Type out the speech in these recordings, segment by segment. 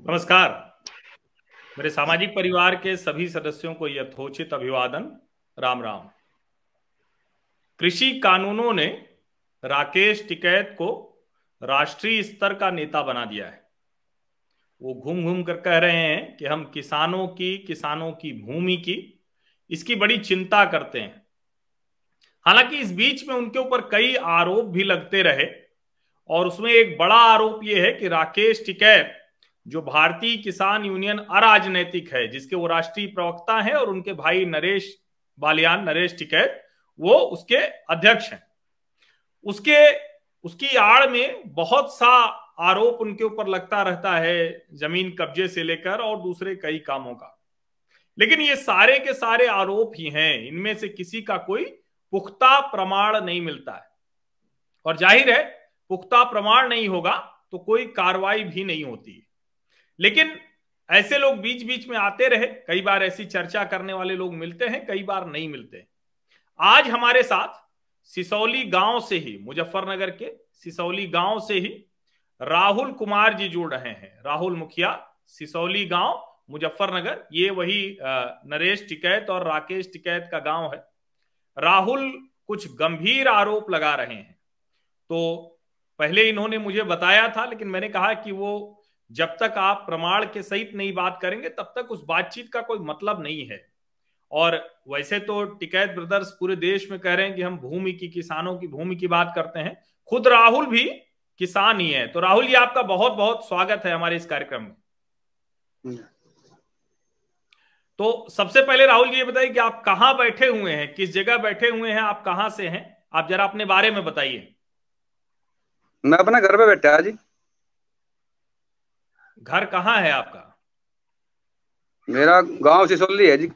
नमस्कार। मेरे सामाजिक परिवार के सभी सदस्यों को यथोचित अभिवादन। राम राम। कृषि कानूनों ने राकेश टिकैत को राष्ट्रीय स्तर का नेता बना दिया है। वो घूम घूम कर कह रहे हैं कि हम किसानों की भूमि की इसकी बड़ी चिंता करते हैं। हालांकि इस बीच में उनके ऊपर कई आरोप भी लगते रहे और उसमें एक बड़ा आरोप यह है कि राकेश टिकैत जो भारतीय किसान यूनियन अराजनैतिक है, जिसके वो राष्ट्रीय प्रवक्ता हैं, और उनके भाई नरेश टिकैत वो उसके अध्यक्ष हैं। उसकी आड़ में बहुत सा आरोप उनके ऊपर लगता रहता है, जमीन कब्जे से लेकर और दूसरे कई कामों का। लेकिन ये सारे के सारे आरोप ही हैं, इनमें से किसी का कोई पुख्ता प्रमाण नहीं मिलता है। और जाहिर है, पुख्ता प्रमाण नहीं होगा तो कोई कार्रवाई भी नहीं होती। लेकिन ऐसे लोग बीच बीच में आते रहे, कई बार ऐसी चर्चा करने वाले लोग मिलते हैं, कई बार नहीं मिलते। आज हमारे साथ सिसौली गांव से ही, मुजफ्फरनगर के सिसौली गांव से ही राहुल कुमार जी जुड़ रहे हैं। राहुल मुखिया, सिसौली गांव, मुजफ्फरनगर, ये वही नरेश टिकैत और राकेश टिकैत का गांव है। राहुल कुछ गंभीर आरोप लगा रहे हैं। तो पहले इन्होंने मुझे बताया था, लेकिन मैंने कहा कि वो जब तक आप प्रमाण के सहित नहीं बात करेंगे तब तक उस बातचीत का कोई मतलब नहीं है। और वैसे तो टिकैत ब्रदर्स पूरे देश में कह रहे हैं कि हम किसानों की भूमि की बात करते हैं। खुद राहुल भी किसान ही है। तो राहुल जी, आपका बहुत बहुत स्वागत है हमारे इस कार्यक्रम में। तो सबसे पहले राहुल जी ये बताइए कि आप कहां बैठे हुए हैं, किस जगह बैठे हुए हैं, आप कहां से हैं? आप जरा अपने बारे में बताइए। मैं अपने घर पे बैठा जी। घर कहाँ है आपका? मेरा गांव सिसोली है जी,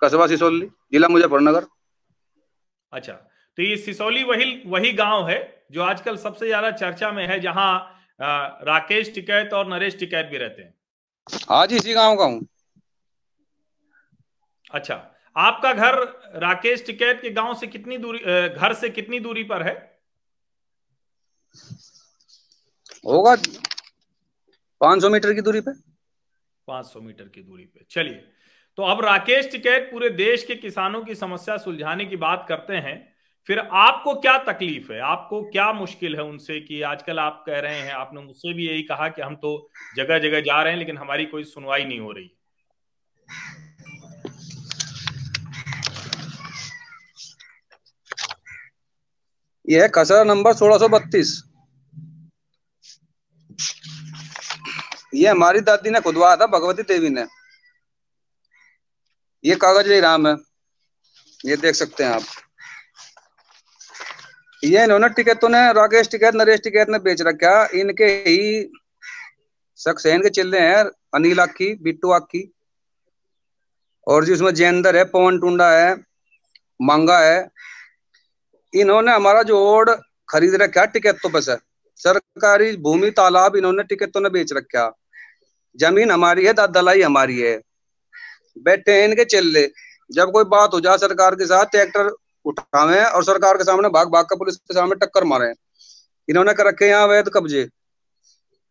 कस्बा सिसोली, जिला मुजफ्फरनगर। अच्छा, तो ये सिसौली वही गांव है जो आजकल सबसे ज्यादा चर्चा में है, जहां राकेश टिकैत और नरेश टिकैत भी रहते हैं। आज इसी गांव का हूँ। अच्छा, आपका घर राकेश टिकैत के गांव से कितनी दूरी, घर से कितनी दूरी पर है? होगा 500 मीटर की दूरी पे। 500 मीटर की दूरी पे। चलिए, तो अब राकेश टिकैत पूरे देश के किसानों की समस्या सुलझाने की बात करते हैं। फिर आपको क्या तकलीफ है, आपको क्या मुश्किल है उनसे कि आजकल आप कह रहे हैं, आपने मुझसे भी यही कहा कि हम तो जगह जगह जा रहे हैं लेकिन हमारी कोई सुनवाई नहीं हो रही। यह है खसरा नंबर 1632। ये हमारी दादी ने खुदवाया था, भगवती देवी ने। ये कागज राम है, ये देख सकते हैं आप। ये इन्होंने टिकैतों ने, राकेश टिकैत, नरेश टिकैत ने बेच रखा। इनके ही शख्स हैं, इनके चिल्ले हैं, अनिल आखी, बिट्टू आखी, और जी उसमें जैंदर है, पवन टुंडा है, मांगा है। इन्होंने हमारा जोड़ खरीद रखा टिकैतों पे से। सरकारी भूमि, तालाब इन्होंने टिकैतों ने बेच रखा। जमीन हमारी है, दलाई हमारी है। बैठे हैं इनके चिल्ले। जब कोई बात हो जाए सरकार के साथ, ट्रैक्टर उठावे और सरकार के सामने भाग भाग कर पुलिस के सामने टक्कर मारे। इन्होंने कर रखे यहाँ अवैध कब्जे।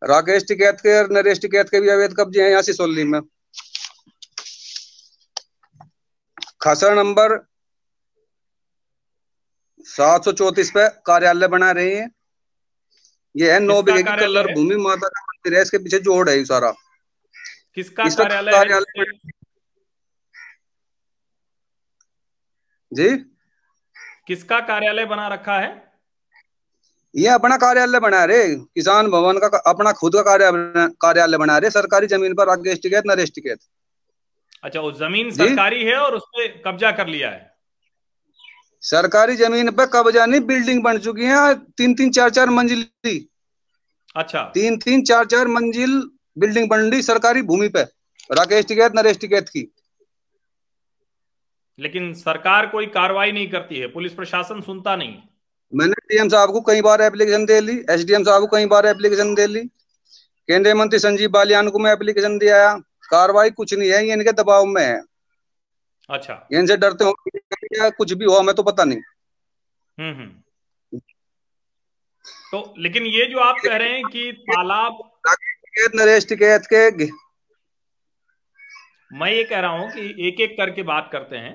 राकेश टिकैत के और नरेश टिकैत के भी अवैध कब्जे हैं यहाँ सिसोली में। खसरा नंबर 734 पे कार्यालय बना रहे हैं। ये है 9 बीघे की कल्लर भूमि, माता का मंदिर है, इसके पीछे जोड़ है सारा। किसका कार्यालय है जी? किसका कार्यालय बना रखा है? ये अपना कार्यालय बना रहे, किसान भवन का अपना खुद का कार्यालय बना रहे, सरकारी जमीन पर राकेश टिकैत, नरेश टिकैत। अच्छा, वो जमीन सरकारी है और उस पे कब्जा कर लिया है? सरकारी जमीन पे कब्जा नहीं, बिल्डिंग बन चुकी है 3-3, 4-4 मंजिल। अच्छा, 3-3, 4-4 मंजिल बिल्डिंग बन रही सरकारी भूमि पे, राकेश टिकैत, नरेश टिकैत की। लेकिन सरकार कोई कार्रवाई नहीं करती है, पुलिस प्रशासन सुनता नहीं। मैंने डीएम साहब को कई बार एप्लीकेशन दे ली, एसडीएम साहब को कई बार एप्लीकेशन दे ली, केंद्रीय मंत्री संजीव बालियान को मैं एप्लीकेशन दिया। कार्रवाई कुछ नहीं है, ये इनके दबाव में है। अच्छा, इनसे डरते हो कुछ भी हो, हमें तो पता नहीं। तो लेकिन ये जो आप कह रहे हैं कि तालाब, टिकैत नरेश टिकैत के। मैं ये कह रहा हूं कि एक एक करके बात करते हैं।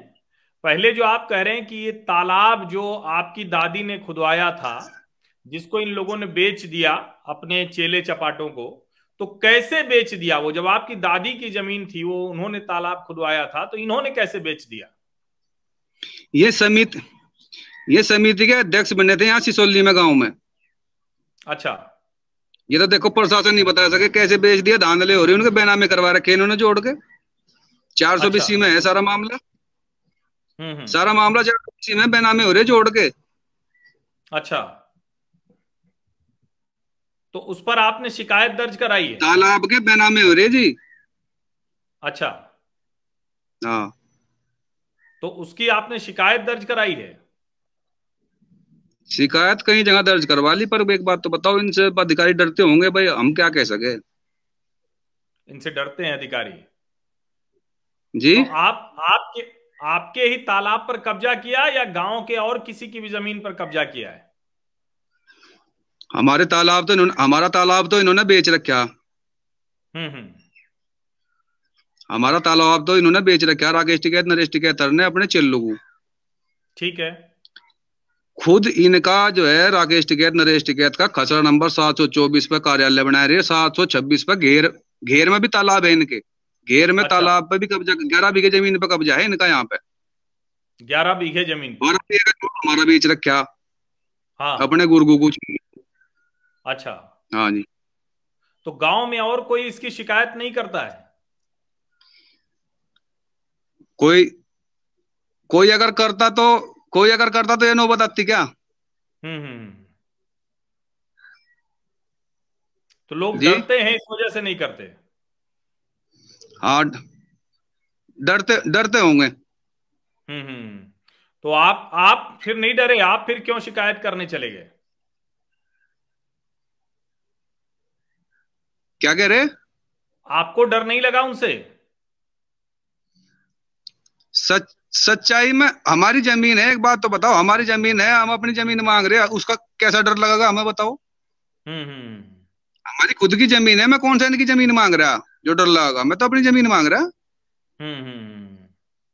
पहले जो आप कह रहे हैं कि ये तालाब जो आपकी दादी ने खुदवाया था, जिसको इन लोगों ने बेच दिया अपने चेले चपाटों को, तो कैसे बेच दिया? वो जब आपकी दादी की जमीन थी, वो उन्होंने तालाब खुदवाया था, तो इन्होंने कैसे बेच दिया? ये समिति ये समिति के अध्यक्ष बने थे यहाँ सिसोली में, गांव में। अच्छा। ये तो देखो प्रशासन नहीं बता सके कैसे बेच दिया। धांधले हो रही उनके बेनामे करवा रखे इन्होंने जोड़ के। अच्छा। 420 में है सारा मामला। हम्म। सारा मामला 420 में बेनामे हो रहे जोड़ के। अच्छा, तो उस पर आपने शिकायत दर्ज कराई है? तालाब के बेनामे हो रहे जी। अच्छा, हाँ। तो उसकी आपने शिकायत दर्ज कराई है? शिकायत कई जगह दर्ज करवा ली, पर एक बात तो बताओ, इनसे अधिकारी डरते होंगे भाई, हम क्या कह सके। इनसे डरते हैं अधिकारी? जी। तो आप आपके आपके ही तालाब पर कब्जा किया या गांव के और किसी की भी जमीन पर कब्जा किया है? हमारा तालाब तो इन्होंने बेच रखा। हम्म। हमारा तालाब तो इन्होंने बेच रखा, राकेश टिकैत नरेश टिकैत ने अपने चेलों को। ठीक है। खुद इनका जो है राकेश टिकैत नरेश टिकैत का खसरा नंबर 724 पे कार्यालय बनाए रहे, 726 पे घेर घेर में भी तालाब है इनके। घेर में अच्छा, तालाब पे भी कब्जा, 11 बीघे जमीन पे कब्जा है इनका यहाँ पे। 11 बीघे जमीन पर? 12 बीघे का हमारा बेच रखा हाँ। अपने गुरगु को। अच्छा, हाँ जी। तो गांव में और कोई इसकी शिकायत नहीं करता है? कोई कोई अगर करता तो ये नौबत आती क्या? हम्म। तो लोग जी। डरते हैं, इस वजह से नहीं करते? हाँ, डरते डरते होंगे। हम्म। तो आप फिर नहीं डरे? आप फिर क्यों शिकायत करने चले गए? क्या कह रहे? आपको डर नहीं लगा उनसे? सच्चाई में हमारी जमीन है, एक बात तो बताओ, हमारी जमीन है, हम अपनी जमीन मांग रहे हैं, उसका कैसा डर लगेगा हमें बताओ। हम्म। हमारी खुद की जमीन है, मैं कौन सा इनकी जमीन मांग रहा जो डर लगेगा? मैं तो अपनी जमीन मांग रहा। हम्म।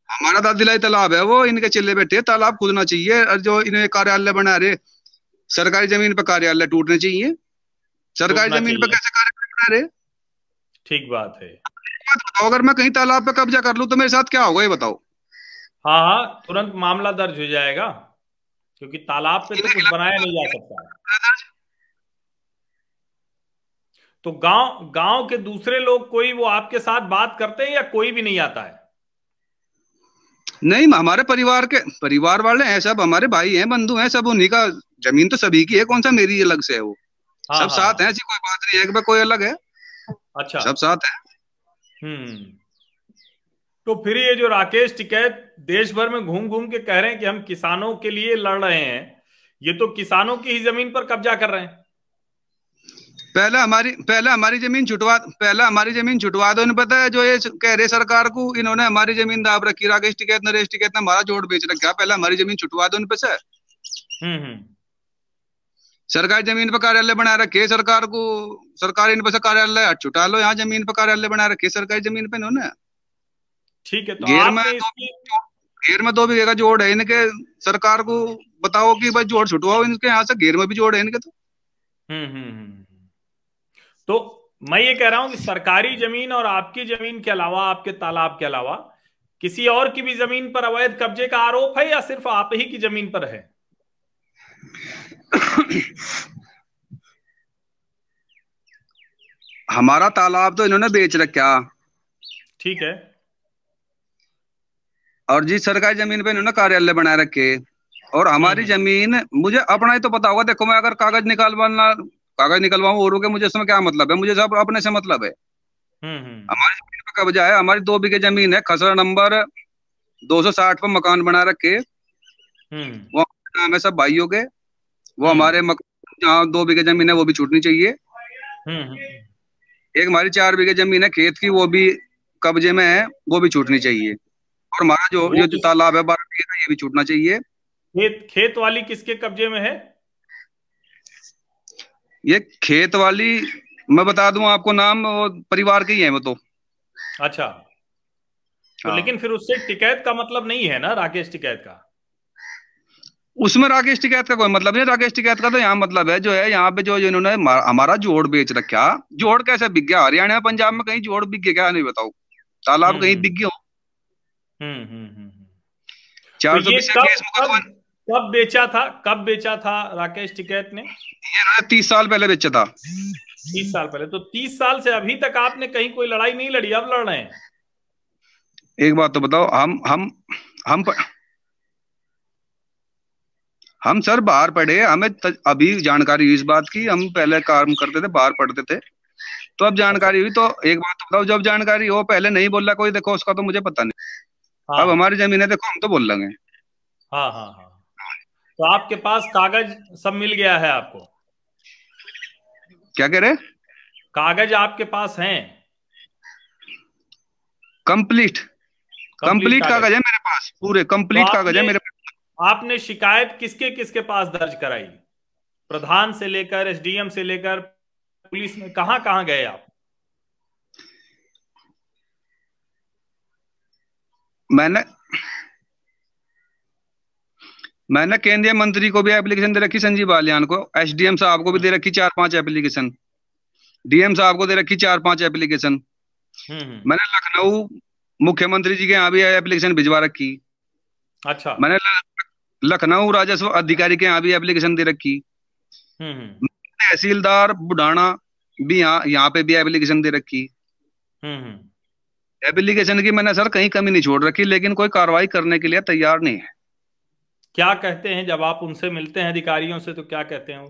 हमारा दादिलाई तालाब है, वो इनके चिल्ले बैठे, तालाब खुदना चाहिए। और जो इन्हें कार्यालय बना रहे, सरकारी जमीन पर कार्यालय टूटने चाहिए। सरकारी टूटना जमीन पर चाहिए। कैसे कार्यालय बना रहे? ठीक बात है। बात बताओ, अगर मैं कहीं तालाब पे कब्जा कर लूं तो मेरे साथ क्या होगा ये बताओ। हाँ हाँ, तुरंत मामला दर्ज हो जाएगा, क्योंकि तालाब पे तो इनके कुछ खिलाफ बनाया नहीं जा सकता है। तो गांव गांव के दूसरे लोग कोई वो आपके साथ बात करते हैं या कोई भी नहीं आता है? नहीं, हमारे परिवार वाले हैं सब, हमारे भाई हैं, बंधु हैं सब, उन्हीं का जमीन तो सभी की है, कौन सा मेरी अलग से है वो। हाँ सब हाँ साथ हैं, हाँ। ऐसी कोई बात नहीं है कि भाई कोई अलग है। अच्छा। सब साथ है। हम्म। तो फिर ये जो राकेश टिकैत देश भर में घूम घूम के कह रहे हैं कि हम किसानों के लिए लड़ रहे हैं, ये तो किसानों की ही जमीन पर कब्जा कर रहे हैं। पहले हमारी जमीन छुटवा दो, इन्हें पता है जो ये कह रहे सरकार को, इन्होंने हमारी जमीन दाब रखी, राकेश टिकैत नरेश टिकैत ने हमारा जोड़ बेच रखा। पहले हमारी जमीन छुटवा दो इन पे से। हम्म। सरकारी जमीन पर कार्यालय बना रखे सरकार को। सरकार इन पे से कार्यालय छुटा लो, यहाँ जमीन पर कार्यालय बना रखे सरकारी जमीन पे इन्होंने। ठीक है, तो घेर में आपने दो इसकी। घेर में 2 बीघे का जोड़ है इनके। सरकार को बताओ कि भाई जोड़ छुटवाओ इनके यहाँ से, घेर में भी जोड़ है इनके तो। तो मैं ये कह रहा हूं कि सरकारी जमीन और आपकी जमीन के अलावा, आपके तालाब के अलावा, किसी और की भी जमीन पर अवैध कब्जे का आरोप है या सिर्फ आप ही की जमीन पर है? हमारा तालाब तो इन्होंने बेच रखा। ठीक है। और जिस सरकारी जमीन पे इन्होंने कार्यालय बना रखे, और हमारी हम्म। जमीन, मुझे अपना ही तो पता होगा। देखो, मैं अगर कागज निकलवाऊं औरों के, मुझे इसमें क्या मतलब है? मुझे सब अपने से मतलब है। हम्म। हमारी जमीन पे कब्जा है, हमारी 2 बीघे जमीन है, खसरा नंबर 260 पर मकान बना रखे। हम्म। वो हमारे नाम है सब भाइयों के। वो हम्म। हमारे जहाँ 2 बीघे जमीन है वो भी छूटनी चाहिए। हम्म। एक हमारी 4 बीघे जमीन है खेत की, वो भी कब्जे में है, वो भी छूटनी चाहिए। और हमारा जो वो ये जो किस तालाब है 12 बीघे का, ये भी छूटना चाहिए। खेत खेत वाली किसके कब्जे में है? ये खेत वाली मैं बता दूं आपको, नाम वो परिवार के ही है वो तो। अच्छा, तो हाँ, लेकिन फिर उससे टिकैत का मतलब नहीं है ना, राकेश टिकैत का। उसमें राकेश टिकैत का कोई मतलब नहीं। राकेश टिकैत का तो यहाँ मतलब है, जो है यहाँ पे जो जिन्होंने हमारा जोड़ बेच रखा। जोड़ कैसे बिक गया? हरियाणा पंजाब में कहीं जोड़ बिक गया क्या? नहीं बताओ। तालाब कहीं हम्म बिक गया हो? हम्म हम्म हम्म हम्म। तो चार सौ ये बीस कब केस मुकदमा। कब कब बेचा था, कब बेचा था राकेश टिकैत ने? ये इन्होंने 30 साल पहले बेचा था। 30 साल पहले। तो 30 साल से अभी तक आपने कहीं कोई लड़ाई नहीं लड़ी, अब लड़ रहे हैं? एक बात तो बताओ, हम हम सर बाहर पढ़े, हमें अभी जानकारी हुई इस बात की। हम पहले काम करते थे, बाहर पढ़ते थे, तो अब अच्छा। जानकारी हुई। तो एक बात तो बताओ, जब जानकारी हो, पहले नहीं बोल रहा कोई, देखो उसका तो मुझे पता नहीं। अब हाँ हमारी जमीन है, देखो हम तो बोल लेंगे। हाँ हाँ हाँ। तो आपके पास कागज सब मिल गया है आपको? क्या कह रहे? कागज आपके पास हैं? कंप्लीट। कंप्लीट कंप्लीट कागज? कागज है मेरे पास, पूरे तो कंप्लीट कागज है आपने मेरे पास। आपने शिकायत किसके किसके पास दर्ज कराई? प्रधान से लेकर एसडीएम से लेकर पुलिस में कहां कहां गए आप? मैंने मैंने केंद्रीय मंत्री को भी एप्लीकेशन दे रखी, संजीव बालियान को। एसडीएम साहब को भी दे रखी 4-5 एप्लीकेशन। डीएम साहब को दे रखी 4-5 एप्लीकेशन। हम्म। मैंने लखनऊ मुख्यमंत्री जी के यहाँ भी एप्लीकेशन भिजवा रखी। अच्छा। मैंने लखनऊ राजस्व अधिकारी के यहाँ भी एप्लीकेशन दे रखी। हम्म तहसीलदार बुढ़ाना भी यहाँ पे भी एप्लीकेशन दे रखी। हम्म। एप्लीकेशन की मैंने सर कहीं कमी नहीं छोड़ रखी, लेकिन कोई कार्रवाई करने के लिए तैयार नहीं है। क्या कहते हैं जब आप उनसे मिलते हैं अधिकारियों से, तो क्या कहते हैं वो?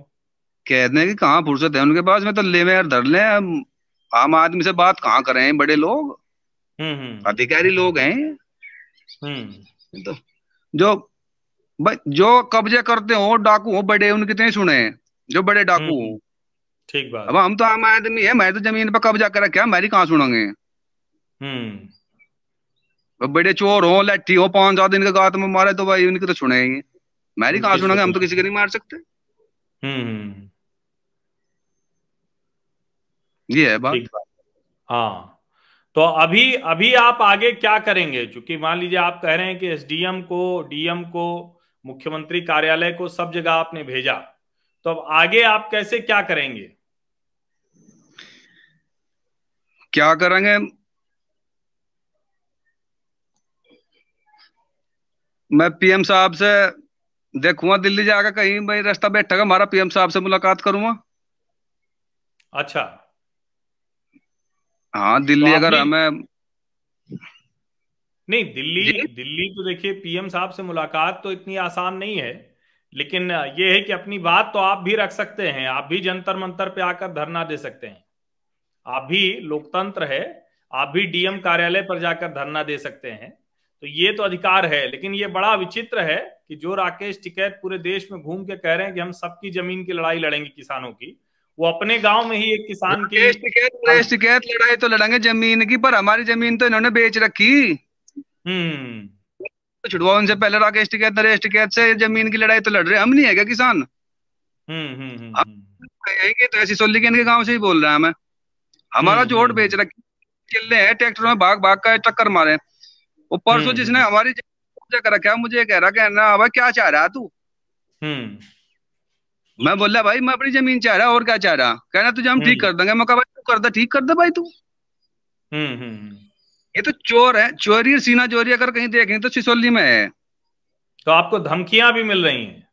कहते हैं कि कहाँ फुर्सत है उनके पास में, तो ले में यार धर ले। आम आदमी से बात कहाँ करें, बड़े लोग हम्म। अधिकारी लोग हैं। हम्म। तो जो भाई जो कब्जे करते हो डाकू हो बड़े, उनके तो नहीं सुने, जो बड़े डाकू हम्म। हो। ठीक अब बात। हम तो आम आदमी है, मैं तो जमीन पर कब्जा कर रखा है, हमारी कहाँ सुनेंगे? हम्म। अब बड़े चोर हो, लट्ठी हो, 5-7 दिन के गात में मारे, तो भाई उनकी तो सुनेंगे। हमारी कहाँ उनकी सुनेंगे? हम तो सुनिए। किसी को नहीं मार सकते। हम्म। ये है बात। ठीक बात। हाँ। तो अभी अभी आप आगे क्या करेंगे? क्योंकि मान लीजिए आप कह रहे हैं कि एसडीएम को, डीएम को, मुख्यमंत्री कार्यालय को, सब जगह आपने भेजा। तो अब आगे आप कैसे क्या करेंगे? क्या करेंगे? मैं पीएम साहब से देखूंगा, दिल्ली जाकर कहीं भाई रास्ता बैठेगा हमारा, पीएम साहब से मुलाकात करूंगा। अच्छा। हाँ, तो दिल्ली अगर अभी हमें। नहीं, दिल्ली जी। दिल्ली तो देखिए, पीएम साहब से मुलाकात तो इतनी आसान नहीं है। लेकिन ये है कि अपनी बात तो आप भी रख सकते हैं, आप भी जंतर मंतर पे आकर धरना दे सकते हैं। आप भी, लोकतंत्र है, आप भी डीएम कार्यालय पर जाकर धरना दे सकते हैं। तो ये तो अधिकार है। लेकिन ये बड़ा विचित्र है कि जो राकेश टिकैत पूरे देश में घूम के कह रहे हैं कि हम सबकी जमीन की लड़ाई लड़ेंगे किसानों की, वो अपने गांव में ही एक किसान की। नरेश टिकैत लड़ाई तो लड़ेंगे जमीन की, पर हमारी जमीन तो इन्होंने बेच रखी। हम्म तो छुड़वाओ उनसे पहले। राकेश टिकैत नरेश टिकैत से जमीन की लड़ाई तो लड़ रहे, हम नहीं है क्या किसान? हम कहेंगे तो ऐसी सोली के इनके गांव से ही बोल रहे हैं हमें। हमारा जोड़ बेच हम्म रखी, चिल्ले हैं ट्रैक्टर में भाग भाग कर टक्कर मारे। वो परसों जिसने हम्म हमारी कब्जा कर रखा है, मुझे कह रहा, कहना अब क्या चाह रहा है तू? हम्म मैं बोला भाई मैं अपनी जमीन चाह रहा, और क्या चाह रहा? कहना तुझे हम ठीक हम्म कर देंगे। मैं कहा भाई तू कर दे, ठीक कर दे भाई तू। हम्म। ये तो चोर है, चोरी और सीना चोरी अगर कहीं देखें तो सिसोली में है। तो आपको धमकियां भी मिल रही हैं?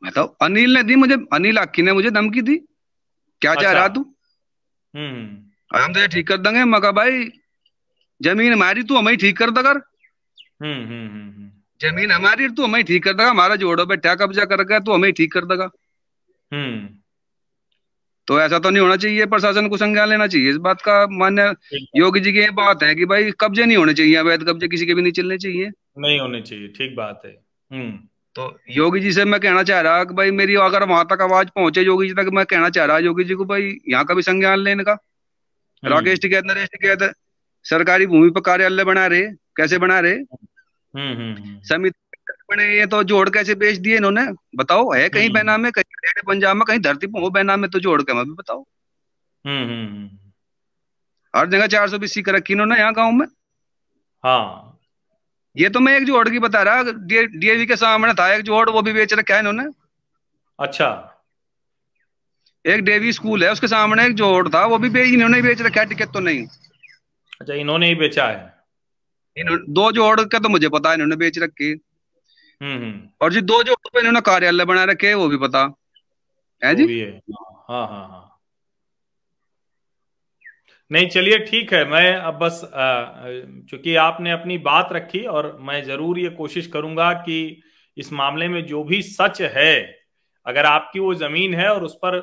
मैं तो अनिल ने दी मुझे, अनिल आखी ने मुझे धमकी दी। क्या चाह अच्छा। रहा तू? हम्म हम तो ठीक कर देंगे। मैं कहा भाई जमीन हमारी, तू हमें ठीक कर देगा। जमीन हमारी, तू हमें ठीक कर देगा। हमारा जोड़ो बैठा कब्जा कर गया, तू हमें ठीक कर देगा। हम्म। तो ऐसा तो नहीं होना चाहिए, प्रशासन को संज्ञान लेना चाहिए इस बात का। मान्य ठीक बात। योगी जी की ये बात है कि भाई कब्जे नहीं होने चाहिए, अवैध कब्जे किसी के भी नहीं चलने चाहिए। नहीं होने चाहिए, ठीक बात है। तो योगी जी से मैं कहना चाह रहा कि भाई मेरी अगर वहां तक आवाज पहुंचे योगी जी तक, मैं कहना चाह रहा योगी जी को भाई यहाँ का भी संज्ञान लेने का। राकेश हम्म टिकैत नरेश टिकैत सरकारी भूमि पर कार्यालय बना रहे, कैसे बना रहे? हम्म हम्म हम्म समिति अपने ये तो जोड़ कैसे बेच दिए इन्होंने, बताओ? है कहीं हम्म बैनामे, कहीं रेड पंजाब में, कहीं धरती पे हो बैनामे, तो जोड़ के मैं भी बताओ। हम्म हम्म हम्म, हर जगह 420 कर रखी इन्होंने यहाँ गाँव में। हाँ। ये तो मैं एक जोड़ की बता रहा, डीएवी के सामने था एक जोड़, वो भी बेच रखा है इन्होंने। अच्छा एक डेवी स्कूल है उसके सामने एक जोड़ था, वो भी इन्होंने ही बेच रखा है, टिकट तो नहीं। अच्छा, इन्होंने ही बेचा है। इन्होंने दो जोड़ का तो मुझे पता है इन्होंने बेच रखी। हम्म। और जो दो जोड़ पे इन्होंने कार्यालय बना रखे है वो भी पता है वो जी। भी है। हाँ हाँ हाँ। नहीं, चलिए ठीक है। मैं अब बस चूंकि आपने अपनी बात रखी, और मैं जरूर ये कोशिश करूंगा कि इस मामले में जो भी सच है, अगर आपकी वो जमीन है और उस पर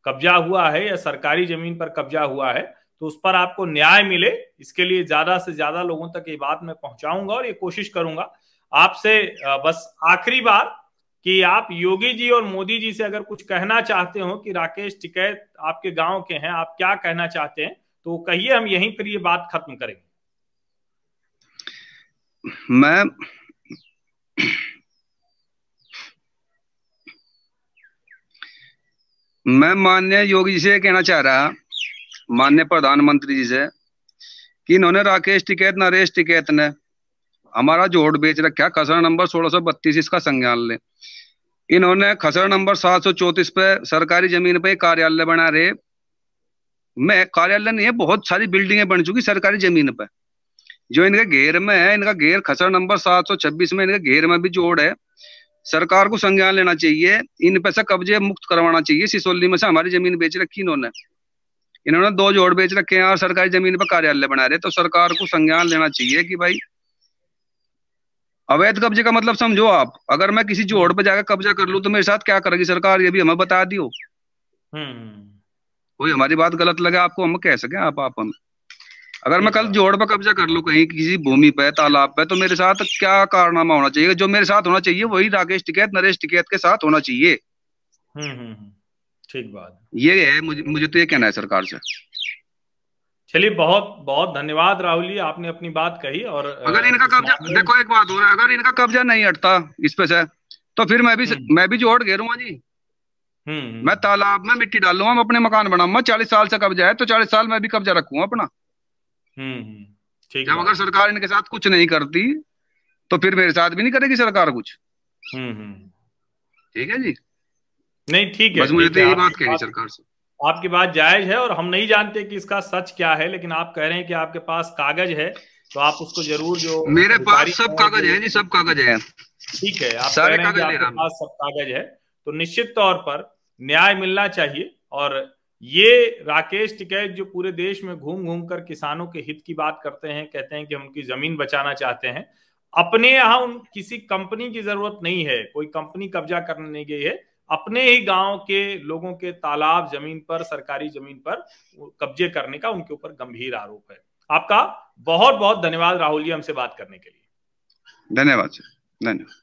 कब्जा हुआ है या सरकारी जमीन पर कब्जा हुआ है, तो उस पर आपको न्याय मिले। इसके लिए ज्यादा से ज्यादा लोगों तक ये बात मैं पहुंचाऊंगा और ये कोशिश करूंगा। आपसे बस आखिरी बार, कि आप योगी जी और मोदी जी से अगर कुछ कहना चाहते हो कि राकेश टिकैत आपके गांव के हैं, आप क्या कहना चाहते हैं, तो कहिए, हम यहीं पर ये बात खत्म करेंगे। मैं मैं माननीय योगी जी से कहना चाह रहा, माननीय प्रधानमंत्री जी से, कि इन्होंने राकेश टिकैत नरेश टिकैत ने हमारा जोड़ बेच रखा, खसरा नंबर 1632, इसका संज्ञान ले। इन्होंने खसरा नंबर 734 पे सरकारी जमीन पे कार्यालय बना रहे। मैं कार्यालय नहीं है, बहुत सारी बिल्डिंगें बन चुकी सरकारी जमीन पे, जो इनके घेर में है। इनका घेर खसरा नंबर 726 में, इनके घेर में भी जोड़ है। सरकार को संज्ञान लेना चाहिए, इन पे से कब्जे मुक्त करवाना चाहिए। सिसोली में से हमारी जमीन बेच रखी इन्होंने। इन्होंने दो जोड़ बेच रखे हैं और सरकारी जमीन पर कार्यालय बना रहे, तो सरकार को संज्ञान लेना चाहिए कि भाई अवैध कब्जे का मतलब समझो आप। अगर मैं किसी जोड़ पे जाकर कब्जा कर लूं तो मेरे साथ क्या करेगी सरकार, ये भी हमें बता दियो। हम्म। कोई हमारी बात गलत लगे आपको, हम कह सके आप हम। अगर मैं ठीक कल बात। जोड़ पर कब्जा कर लूं कहीं किसी भूमि पे, तालाब पे, तो मेरे साथ क्या कारनामा होना चाहिए? जो मेरे साथ होना चाहिए वही राकेश टिकैत नरेश टिकैत के साथ होना चाहिए। ठीक बात। ये है, मुझे मुझे तो ये कहना है सरकार से। चलिए, बहुत बहुत धन्यवाद राहुल जी, आपने अपनी बात कही। और अगर इनका इस कब्जा, मामले में। देखो एक बात हो रहा है, अगर इनका कब्जा नहीं हटता इस पे से, तो फिर हम्म मैं भी जोड़ घेरूंगा जी। मैं हम्म तालाब में मिट्टी डालूंगा, मैं अपने मकान बनाऊंगा। 40 साल से कब्जा है तो 40 साल में भी कब्जा रखूंगा अपना। हम्म। ठीक जब अगर बात। सरकार इनके साथ कुछ नहीं करती, तो फिर मेरे साथ भी नहीं करेगी सरकार कुछ। हम्म। ठीक है जी। नहीं, ठीक है, बस मुझे ठीक तो है। यही आपकी बात कहनी बात सरकार से। आपकी बात जायज है, और हम नहीं जानते कि इसका सच क्या है, लेकिन आप कह रहे हैं कि आपके पास कागज है, तो आप उसको जरूर, जो मेरे अधिकारी पास सब हैं, कागज जो। है जी, सब कागज है। ठीक है, आप कह सारे रहे हैं कि कागज ले आपके रहा मैं। पास सब कागज है, तो निश्चित तौर पर न्याय मिलना चाहिए। और ये राकेश टिकैत जो पूरे देश में घूम घूम कर किसानों के हित की बात करते हैं, कहते हैं कि हम उनकी जमीन बचाना चाहते हैं, अपने यहाँ उन किसी कंपनी की जरूरत नहीं है, कोई कंपनी कब्जा करने नहीं गई है। अपने ही गांव के लोगों के तालाब जमीन पर, सरकारी जमीन पर कब्जे करने का उनके ऊपर गंभीर आरोप है। आपका बहुत बहुत धन्यवाद राहुल जी, हमसे बात करने के लिए। धन्यवाद सर, धन्यवाद।